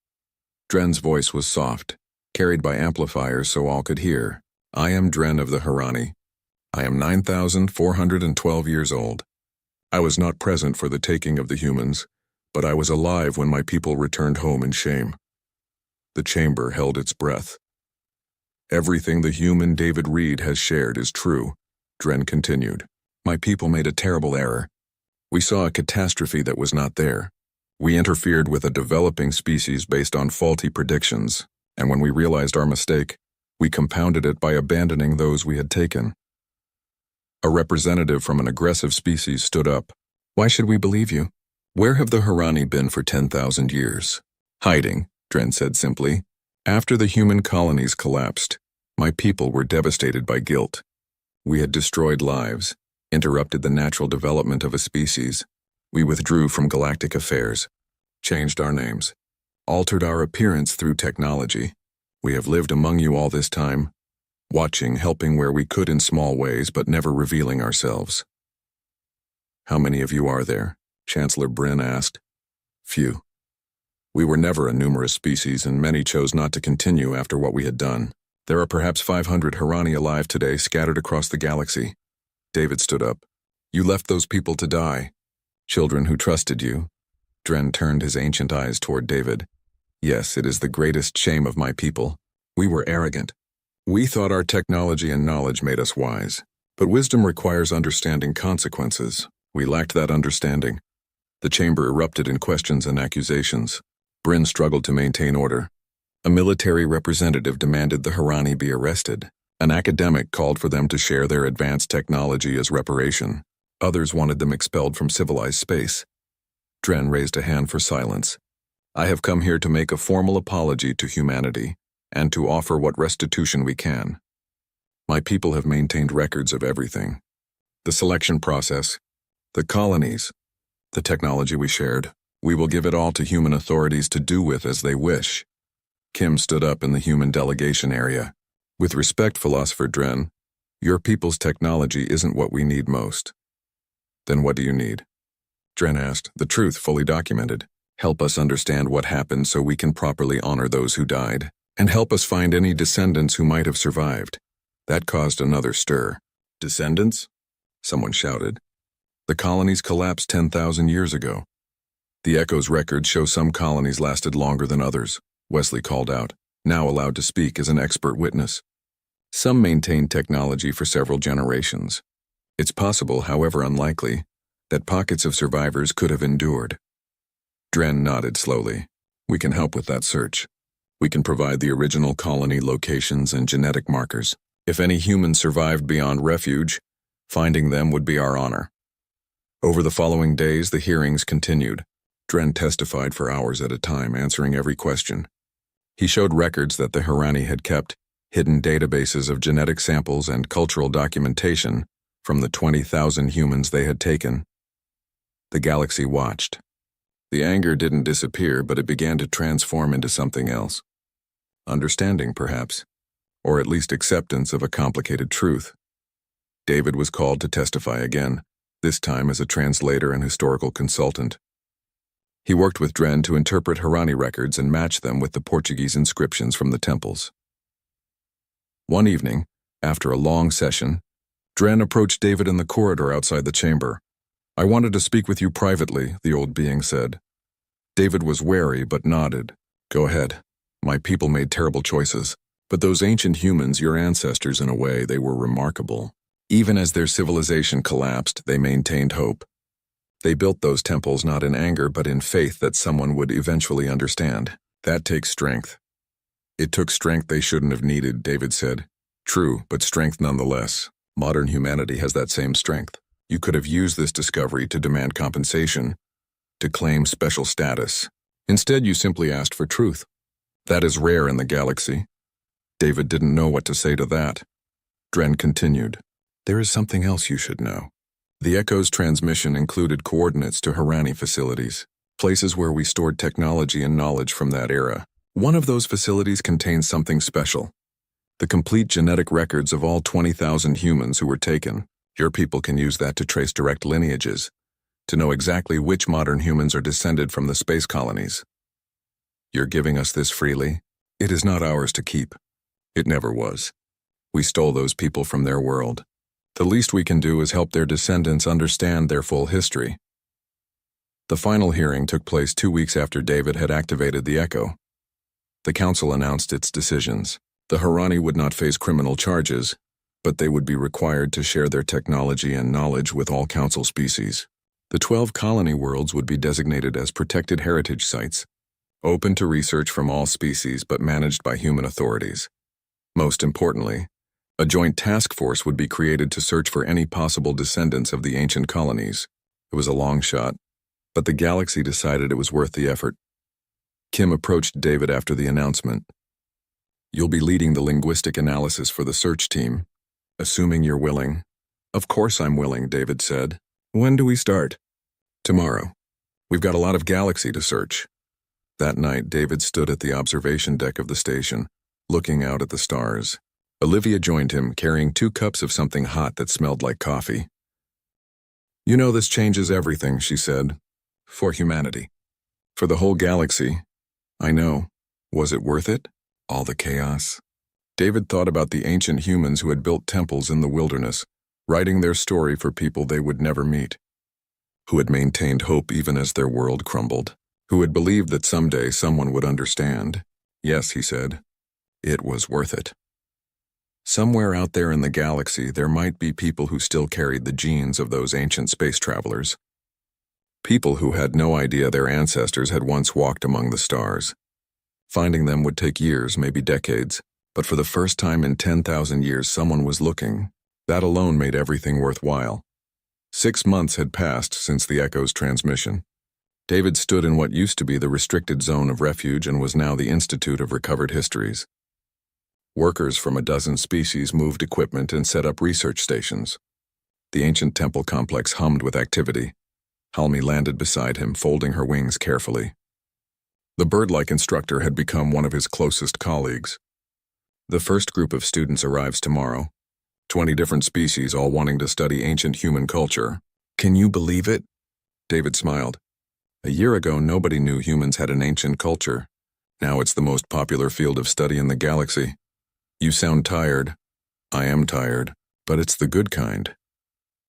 Dren's voice was soft, carried by amplifiers so all could hear. "I am Dren of the Harani. I am 9,412 years old. I was not present for the taking of the humans, but I was alive when my people returned home in shame." The chamber held its breath. "Everything the human David Reed has shared is true," Dren continued. "My people made a terrible error. We saw a catastrophe that was not there. We interfered with a developing species based on faulty predictions, and when we realized our mistake, we compounded it by abandoning those we had taken." A representative from an aggressive species stood up. "Why should we believe you? Where have the Harani been for 10,000 years?" "Hiding," Dren said simply. "After the human colonies collapsed, my people were devastated by guilt. We had destroyed lives, interrupted the natural development of a species. We withdrew from galactic affairs, changed our names, altered our appearance through technology. We have lived among you all this time, watching, helping where we could in small ways, but never revealing ourselves." "How many of you are there?" Chancellor Bryn asked. "Few. We were never a numerous species, and many chose not to continue after what we had done. There are perhaps 500 Harani alive today, scattered across the galaxy." David stood up. "You left those people to die. Children who trusted you." Dren turned his ancient eyes toward David. "Yes, it is the greatest shame of my people. We were arrogant. We thought our technology and knowledge made us wise. But wisdom requires understanding consequences. We lacked that understanding." The chamber erupted in questions and accusations. Bryn struggled to maintain order. A military representative demanded the Harani be arrested. An academic called for them to share their advanced technology as reparation. Others wanted them expelled from civilized space. Dren raised a hand for silence. I have come here to make a formal apology to humanity and to offer what restitution we can. My people have maintained records of everything. The selection process, the colonies, the technology we shared. We will give it all to human authorities to do with as they wish. Kim stood up in the human delegation area. With respect, Philosopher Dren, your people's technology isn't what we need most. Then what do you need? Dren asked, the truth fully documented. Help us understand what happened so we can properly honor those who died, and help us find any descendants who might have survived. That caused another stir. Descendants? Someone shouted. The colonies collapsed 10,000 years ago. The Echo's records show some colonies lasted longer than others, Wesley called out, now allowed to speak as an expert witness. Some maintained technology for several generations. It's possible, however unlikely, that pockets of survivors could have endured. Dren nodded slowly. We can help with that search. We can provide the original colony locations and genetic markers. If any humans survived beyond refuge, finding them would be our honor. Over the following days, the hearings continued. Dren testified for hours at a time, answering every question. He showed records that the Harani had kept, hidden databases of genetic samples and cultural documentation from the 20,000 humans they had taken. The galaxy watched. The anger didn't disappear, but it began to transform into something else. Understanding, perhaps, or at least acceptance of a complicated truth. David was called to testify again, this time as a translator and historical consultant. He worked with Dren to interpret Harani records and match them with the Portuguese inscriptions from the temples. One evening, after a long session, Dren approached David in the corridor outside the chamber. I wanted to speak with you privately, the old being said. David was wary but nodded. Go ahead. My people made terrible choices, but those ancient humans, your ancestors in a way, they were remarkable. Even as their civilization collapsed, they maintained hope. They built those temples not in anger but in faith that someone would eventually understand. That takes strength. It took strength they shouldn't have needed, David said. True, but strength nonetheless. Modern humanity has that same strength. You could have used this discovery to demand compensation, to claim special status. Instead, you simply asked for truth. That is rare in the galaxy. David didn't know what to say to that. Dren continued. There is something else you should know. The Echo's transmission included coordinates to Harani facilities, places where we stored technology and knowledge from that era. One of those facilities contains something special. The complete genetic records of all 20,000 humans who were taken. Your people can use that to trace direct lineages, to know exactly which modern humans are descended from the space colonies. You're giving us this freely? It is not ours to keep. It never was. We stole those people from their world. The least we can do is help their descendants understand their full history. The final hearing took place 2 weeks after David had activated the Echo. The council announced its decisions. The Harani would not face criminal charges, but they would be required to share their technology and knowledge with all council species. The 12 colony worlds would be designated as protected heritage sites, open to research from all species but managed by human authorities. Most importantly, a joint task force would be created to search for any possible descendants of the ancient colonies. It was a long shot, but the galaxy decided it was worth the effort. Kim approached David after the announcement. You'll be leading the linguistic analysis for the search team, assuming you're willing. Of course I'm willing, David said. When do we start? Tomorrow. We've got a lot of galaxy to search. That night, David stood at the observation deck of the station, looking out at the stars. Olivia joined him, carrying 2 cups of something hot that smelled like coffee. You know this changes everything, she said. For humanity. For the whole galaxy. I know. Was it worth it? All the chaos? David thought about the ancient humans who had built temples in the wilderness, writing their story for people they would never meet. Who had maintained hope even as their world crumbled. Who had believed that someday someone would understand. Yes, he said. It was worth it. Somewhere out there in the galaxy, there might be people who still carried the genes of those ancient space travelers. People who had no idea their ancestors had once walked among the stars. Finding them would take years, maybe decades, but for the first time in 10,000 years someone was looking. That alone made everything worthwhile. 6 months had passed since the Echo's transmission. David stood in what used to be the restricted zone of refuge and was now the Institute of Recovered Histories. Workers from a dozen species moved equipment and set up research stations. The ancient temple complex hummed with activity. Halmi landed beside him, folding her wings carefully. The bird-like instructor had become one of his closest colleagues. The first group of students arrives tomorrow. 20 different species, all wanting to study ancient human culture. Can you believe it? David smiled. A year ago, nobody knew humans had an ancient culture. Now it's the most popular field of study in the galaxy. You sound tired. I am tired, but it's the good kind.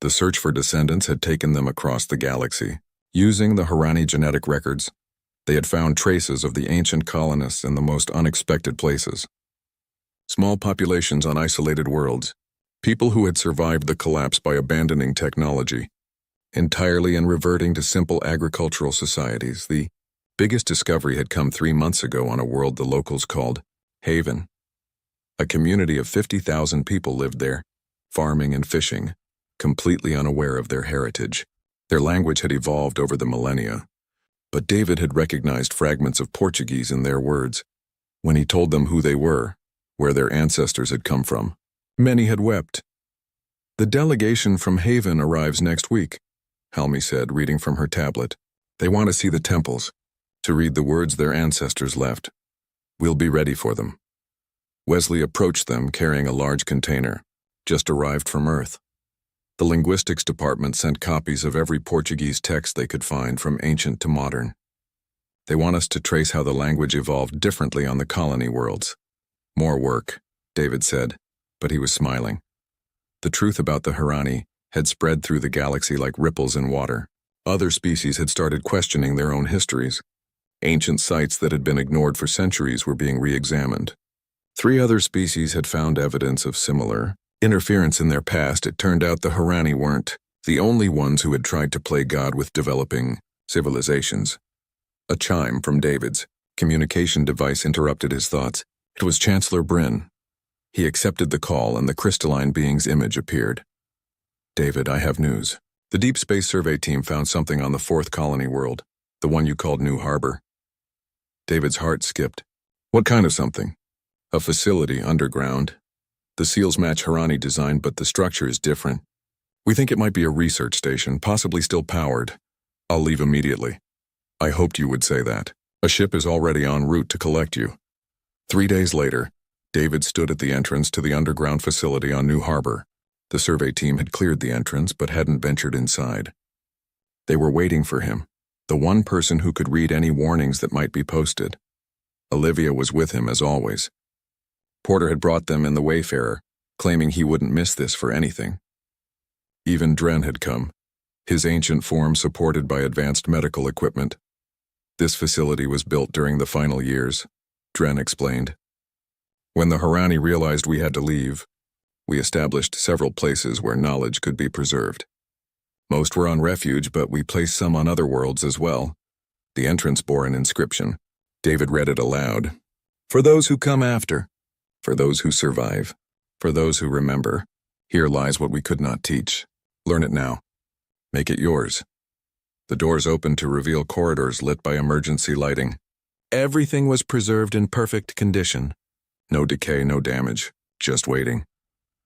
The search for descendants had taken them across the galaxy. Using the Harani genetic records, they had found traces of the ancient colonists in the most unexpected places. Small populations on isolated worlds, people who had survived the collapse by abandoning technology, entirely and reverting to simple agricultural societies. The biggest discovery had come 3 months ago on a world the locals called Haven. A community of 50,000 people lived there, farming and fishing, completely unaware of their heritage. Their language had evolved over the millennia, but David had recognized fragments of Portuguese in their words. When he told them who they were, where their ancestors had come from, many had wept. The delegation from Haven arrives next week, Halmi said, reading from her tablet. They want to see the temples, to read the words their ancestors left. We'll be ready for them. Wesley approached them carrying a large container, just arrived from Earth. The linguistics department sent copies of every Portuguese text they could find from ancient to modern. They want us to trace how the language evolved differently on the colony worlds. More work, David said, but he was smiling. The truth about the Harani had spread through the galaxy like ripples in water. Other species had started questioning their own histories. Ancient sites that had been ignored for centuries were being re-examined. 3 other species had found evidence of similar interference in their past. It turned out the Harani weren't the only ones who had tried to play God with developing civilizations. A chime from David's communication device interrupted his thoughts. It was Chancellor Bryn. He accepted the call and the crystalline being's image appeared. David, I have news. The Deep Space Survey team found something on the 4th colony world, the one you called New Harbor. David's heart skipped. What kind of something? A facility underground. The seals match Harani design, but the structure is different. We think it might be a research station, possibly still powered. I'll leave immediately. I hoped you would say that. A ship is already en route to collect you. 3 days later, David stood at the entrance to the underground facility on New Harbor. The survey team had cleared the entrance but hadn't ventured inside. They were waiting for him, the one person who could read any warnings that might be posted. Olivia was with him as always. Porter had brought them in the Wayfarer, claiming he wouldn't miss this for anything. Even Dren had come, his ancient form supported by advanced medical equipment. This facility was built during the final years, Dren explained. When the Harani realized we had to leave, we established several places where knowledge could be preserved. Most were on refuge, but we placed some on other worlds as well. The entrance bore an inscription. David read it aloud. For those who come after. For those who survive, for those who remember, here lies what we could not teach. Learn it now. Make it yours. The doors opened to reveal corridors lit by emergency lighting. Everything was preserved in perfect condition. No decay, no damage, just waiting.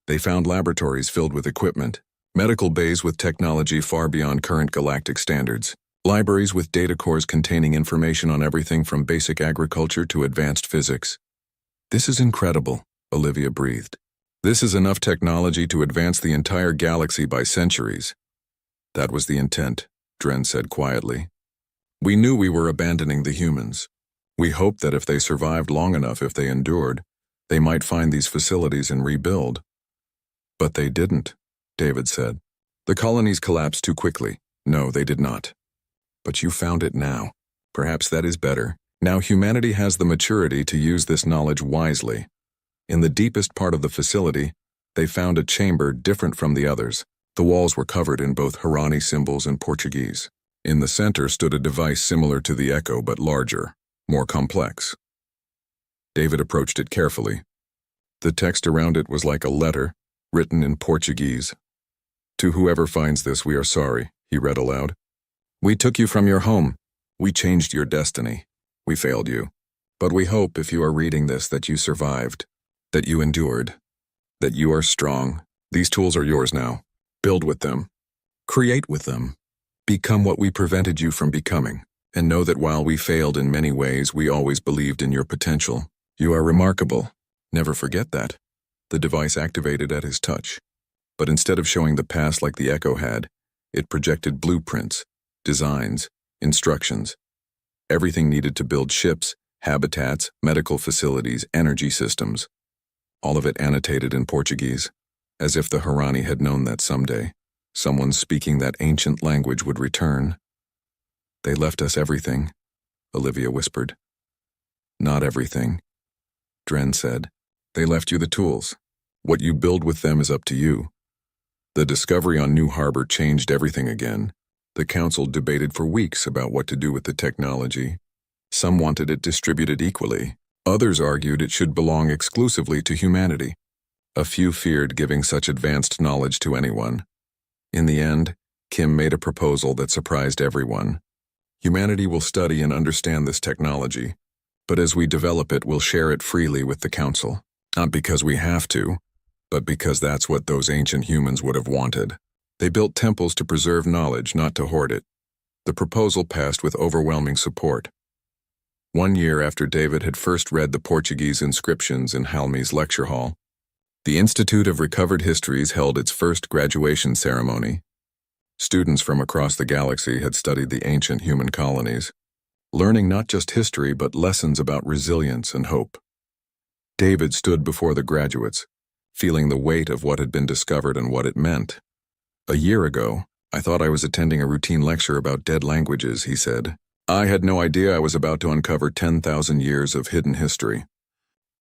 They found laboratories filled with equipment, medical bays with technology far beyond current galactic standards, libraries with data cores containing information on everything from basic agriculture to advanced physics. This is incredible, Olivia breathed. This is enough technology to advance the entire galaxy by centuries. That was the intent, Dren said quietly. We knew we were abandoning the humans. We hoped that if they survived long enough, if they endured, they might find these facilities and rebuild. But they didn't, David said. The colonies collapsed too quickly. No, they did not. But you found it now. Perhaps that is better. Now humanity has the maturity to use this knowledge wisely. In the deepest part of the facility, they found a chamber different from the others. The walls were covered in both Harani symbols and Portuguese. In the center stood a device similar to the Echo but larger, more complex. David approached it carefully. The text around it was like a letter, written in Portuguese. To whoever finds this, we are sorry, he read aloud. We took you from your home, We changed your destiny. We failed you. But we hope, if you are reading this, that you survived, that you endured, that you are strong. These tools are yours now. Build with them. Create with them. Become what we prevented you from becoming. And know that while we failed in many ways, we always believed in your potential. You are remarkable. Never forget that. The device activated at his touch. But instead of showing the past like the Echo had, it projected blueprints, designs, instructions. Everything needed to build ships, habitats, medical facilities, energy systems. All of it annotated in Portuguese, as if the Harani had known that someday, someone speaking that ancient language would return. They left us everything, Olivia whispered. Not everything, Dren said. They left you the tools. What you build with them is up to you. The discovery on New Harbor changed everything again. The council debated for weeks about what to do with the technology. Some wanted it distributed equally. Others argued it should belong exclusively to humanity. A few feared giving such advanced knowledge to anyone. In the end, Kim made a proposal that surprised everyone. Humanity will study and understand this technology, but as we develop it, we'll share it freely with the council. Not because we have to, but because that's what those ancient humans would have wanted. They built temples to preserve knowledge, not to hoard it. The proposal passed with overwhelming support. 1 year after David had first read the Portuguese inscriptions in Halmi's lecture hall, the Institute of Recovered Histories held its first graduation ceremony. Students from across the galaxy had studied the ancient human colonies, learning not just history but lessons about resilience and hope. David stood before the graduates, feeling the weight of what had been discovered and what it meant. A year ago, I thought I was attending a routine lecture about dead languages, he said. I had no idea I was about to uncover 10,000 years of hidden history.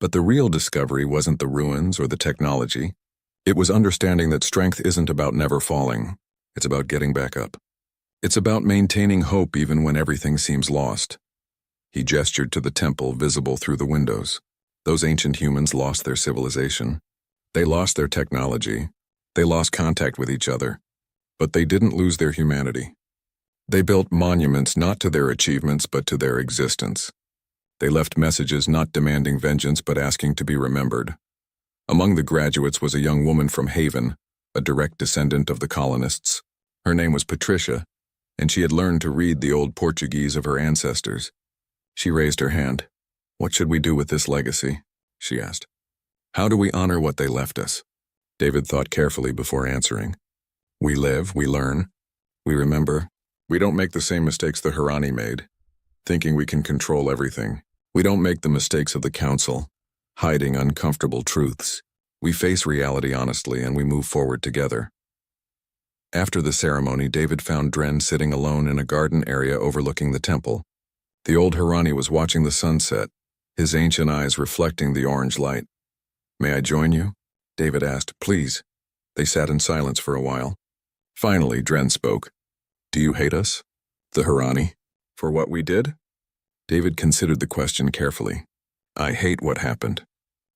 But the real discovery wasn't the ruins or the technology. It was understanding that strength isn't about never falling. It's about getting back up. It's about maintaining hope even when everything seems lost. He gestured to the temple visible through the windows. Those ancient humans lost their civilization. They lost their technology. They lost contact with each other. But they didn't lose their humanity. They built monuments not to their achievements but to their existence. They left messages not demanding vengeance but asking to be remembered. Among the graduates was a young woman from Haven, a direct descendant of the colonists. Her name was Patricia, and she had learned to read the old Portuguese of her ancestors. She raised her hand. What should we do with this legacy? She asked. How do we honor what they left us? David thought carefully before answering. We live, we learn, we remember. We don't make the same mistakes the Harani made, thinking we can control everything. We don't make the mistakes of the council, hiding uncomfortable truths. We face reality honestly and we move forward together. After the ceremony, David found Dren sitting alone in a garden area overlooking the temple. The old Harani was watching the sunset, his ancient eyes reflecting the orange light. May I join you? David asked. Please. They sat in silence for a while. Finally, Dren spoke. Do you hate us, the Harani, for what we did? David considered the question carefully. I hate what happened.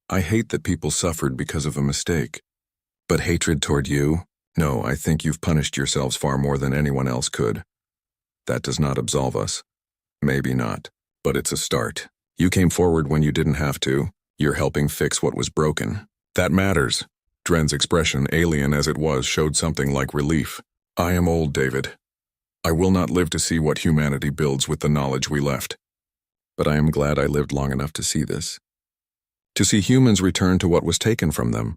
I hate that people suffered because of a mistake. But hatred toward you? No, I think you've punished yourselves far more than anyone else could. That does not absolve us. Maybe not, but it's a start. You came forward when you didn't have to. You're helping fix what was broken. That matters. Dren's expression, alien as it was, showed something like relief. I am old, David. I will not live to see what humanity builds with the knowledge we left. But I am glad I lived long enough to see this. To see humans return to what was taken from them.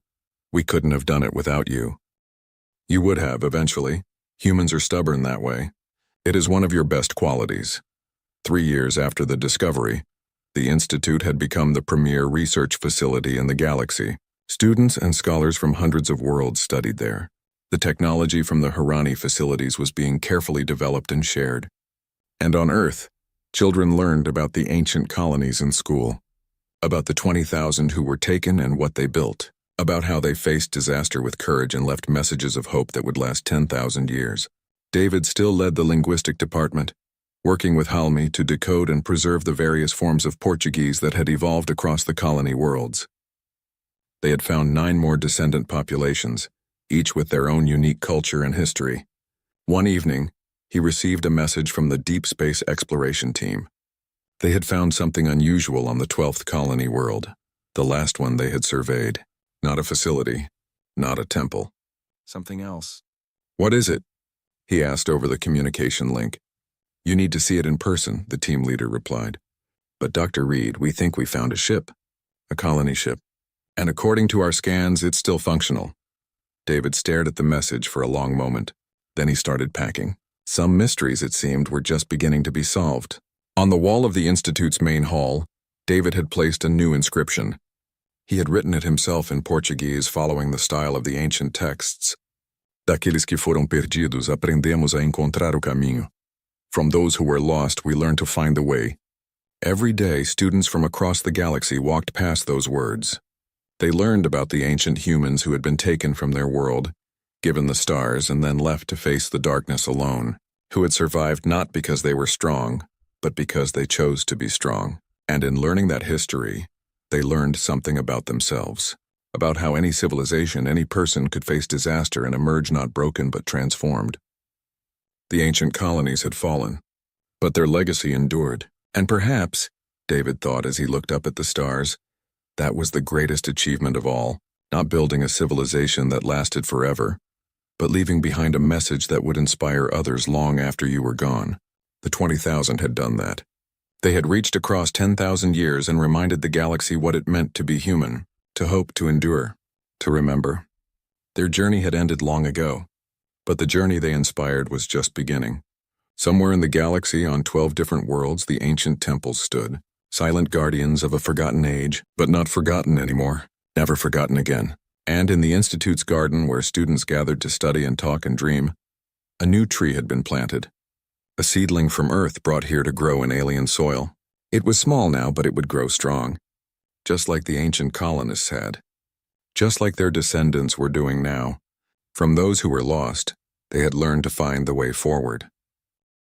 We couldn't have done it without you. You would have, eventually. Humans are stubborn that way. It is one of your best qualities. 3 years after the discovery, the Institute had become the premier research facility in the galaxy. Students and scholars from hundreds of worlds studied there. The technology from the Harani facilities was being carefully developed and shared. And on Earth, children learned about the ancient colonies in school, about the 20,000 who were taken and what they built, about how they faced disaster with courage and left messages of hope that would last 10,000 years. David still led the linguistic department, working with Halmi to decode and preserve the various forms of Portuguese that had evolved across the colony worlds. They had found 9 more descendant populations, each with their own unique culture and history. One evening, He received a message from the Deep Space Exploration Team. They had found something unusual on the 12th colony world, the last one they had surveyed. Not a facility, not a temple. Something else. What is it? He asked over the communication link. You need to see it in person, the team leader replied. But Dr. Reed, we think we found a ship. A colony ship. And according to our scans, it's still functional. David stared at the message for a long moment. Then he started packing. Some mysteries, it seemed, were just beginning to be solved. On the wall of the Institute's main hall, David had placed a new inscription. He had written it himself in Portuguese, following the style of the ancient texts. Daqueles que foram perdidos, aprendemos a encontrar o caminho. From those who were lost, we learned to find the way. Every day, students from across the galaxy walked past those words. They learned about the ancient humans who had been taken from their world, given the stars, and then left to face the darkness alone, who had survived not because they were strong, but because they chose to be strong. And in learning that history, they learned something about themselves, about how any civilization, any person could face disaster and emerge not broken but transformed. The ancient colonies had fallen, but their legacy endured. And perhaps, David thought as he looked up at the stars, that was the greatest achievement of all, not building a civilization that lasted forever, but leaving behind a message that would inspire others long after you were gone. The 20,000 had done that. They had reached across 10,000 years and reminded the galaxy what it meant to be human, to hope, to endure, to remember. Their journey had ended long ago, but the journey they inspired was just beginning. Somewhere in the galaxy, on 12 different worlds, the ancient temples stood, silent guardians of a forgotten age, but not forgotten anymore, never forgotten again. And in the Institute's garden, where students gathered to study and talk and dream, a new tree had been planted. A seedling from Earth brought here to grow in alien soil. It was small now, but it would grow strong, just like the ancient colonists had, just like their descendants were doing now. From those who were lost, they had learned to find the way forward.